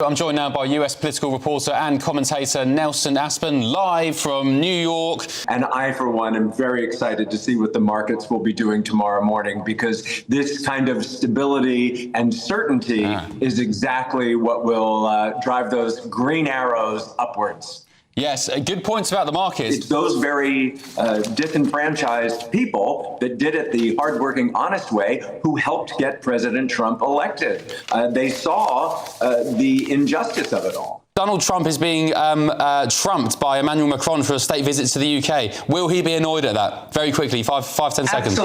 I'm joined now by US political reporter and commentator Nelson Aspen, live from New York. And I, for one, am very excited to see what the markets will be doing tomorrow morning, because this kind of stability and certainty is exactly what will drive those green arrows upwards. Yes, good points about the markets. It's those very disenfranchised people that did it the hardworking, honest way who helped get President Trump elected. They saw the injustice of it all. Donald Trump is being trumped by Emmanuel Macron for a state visit to the UK. Will he be annoyed at that? Very quickly, 10 seconds.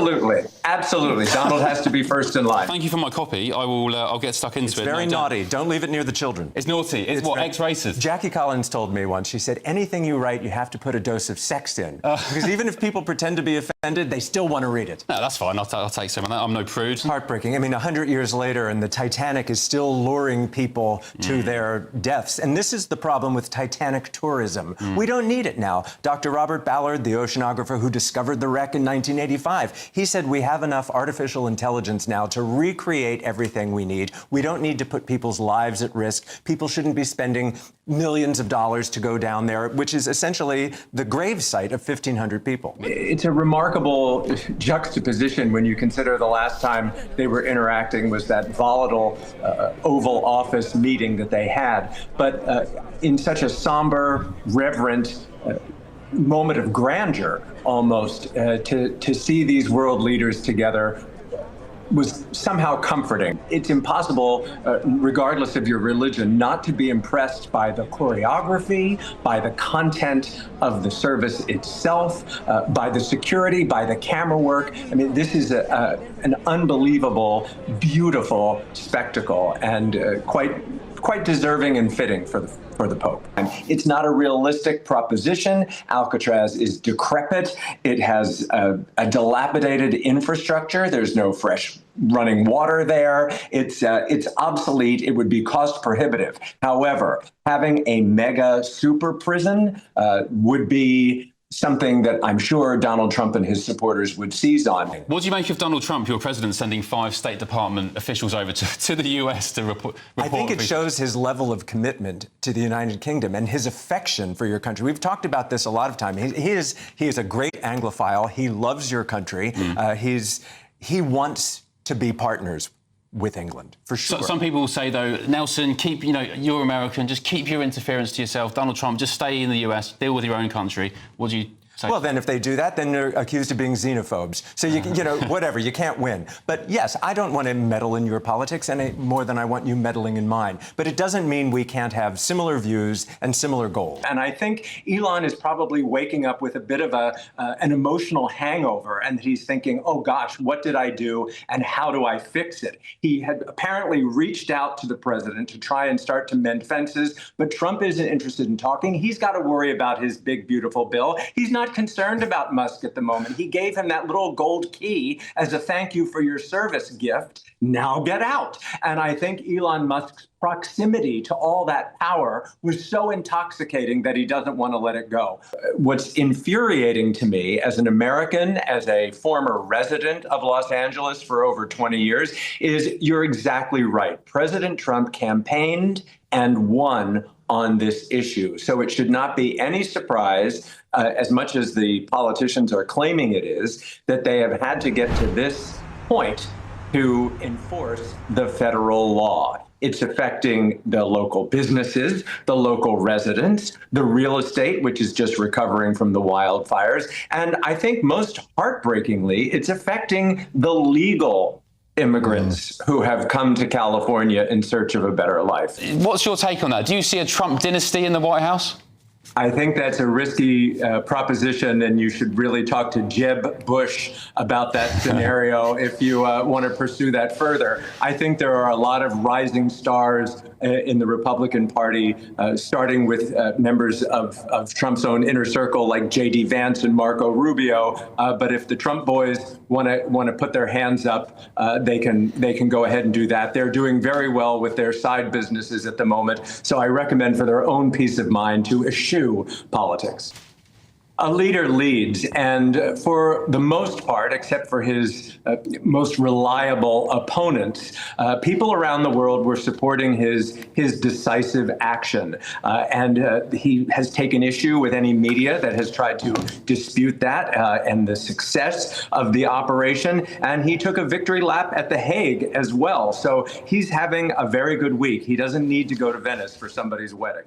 Absolutely. Donald has to be first in line. Thank you for my copy. I'll get stuck into it. It's very naughty. Don't leave it near the children. It's naughty. It's what, X-racist? Jackie Collins told me once, she said, anything you write, you have to put a dose of sex in. Because even if people pretend to be offended, they still want to read it. No, that's fine. I'll take some of that. I'm no prude. Heartbreaking. I mean, 100 years later, and the Titanic is still luring people to their deaths. And this is the problem with Titanic tourism. We don't need it now. Dr. Robert Ballard, the oceanographer who discovered the wreck in 1985, he said we have enough artificial intelligence now to recreate everything we need. We don't need to put people's lives at risk. People shouldn't be spending millions of dollars to go down there, which is essentially the grave site of 1,500 people. It's a remarkable juxtaposition when you consider the last time they were interacting was that volatile Oval Office meeting that they had. But in such a somber, reverent moment of grandeur, almost, to see these world leaders together was somehow comforting. It's impossible, regardless of your religion, not to be impressed by the choreography, by the content of the service itself, by the security, by the camera work. I mean, this is an unbelievable, beautiful spectacle, and quite deserving and fitting for the Pope. And it's not a realistic proposition. Alcatraz is decrepit. It has a dilapidated infrastructure. There's no fresh running water there. It's obsolete. It would be cost prohibitive. However, having a mega super prison would be something that I'm sure Donald Trump and his supporters would seize on. What do you make of Donald Trump, your president, sending 5 State Department officials over to the US to report? I think it shows his level of commitment to the United Kingdom and his affection for your country. We've talked about this a lot of time. He is a great Anglophile. He loves your country. He wants to be partners with England, for sure. So, some people will say, though, Nelson, you're American, just keep your interference to yourself. Donald Trump, just stay in the US, deal with your own country. What do you say? Well, then if they do that, then they're accused of being xenophobes. So, whatever, you can't win. But yes, I don't want to meddle in your politics any more than I want you meddling in mine. But it doesn't mean we can't have similar views and similar goals. And I think Elon is probably waking up with a bit of an emotional hangover, and he's thinking, oh gosh, what did I do and how do I fix it? He had apparently reached out to the president to try and start to mend fences, but Trump isn't interested in talking. He's got to worry about his big, beautiful bill. He's not concerned about Musk at the moment. He gave him that little gold key as a thank you for your service gift. Now get out. And I think Elon Musk's proximity to all that power was so intoxicating that he doesn't want to let it go. What's infuriating to me as an American, as a former resident of Los Angeles for over 20 years, is you're exactly right. President Trump campaigned and won on this issue. So it should not be any surprise, as much as the politicians are claiming it is, that they have had to get to this point to enforce the federal law. It's affecting the local businesses, the local residents, the real estate, which is just recovering from the wildfires. And I think most heartbreakingly, it's affecting the legal immigrants who have come to California in search of a better life. What's your take on that? Do you see a Trump dynasty in the White House? I think that's a risky proposition, and you should really talk to Jeb Bush about that scenario if you want to pursue that further. I think there are a lot of rising stars in the Republican Party, starting with members of Trump's own inner circle like J.D. Vance and Marco Rubio. But if the Trump boys want to put their hands up, they can go ahead and do that. They're doing very well with their side businesses at the moment. So I recommend, for their own peace of mind, to eschew politics. A leader leads, and for the most part, except for his most reliable opponents, people around the world were supporting his decisive action. And he has taken issue with any media that has tried to dispute that and the success of the operation. And he took a victory lap at The Hague as well. So he's having a very good week. He doesn't need to go to Venice for somebody's wedding.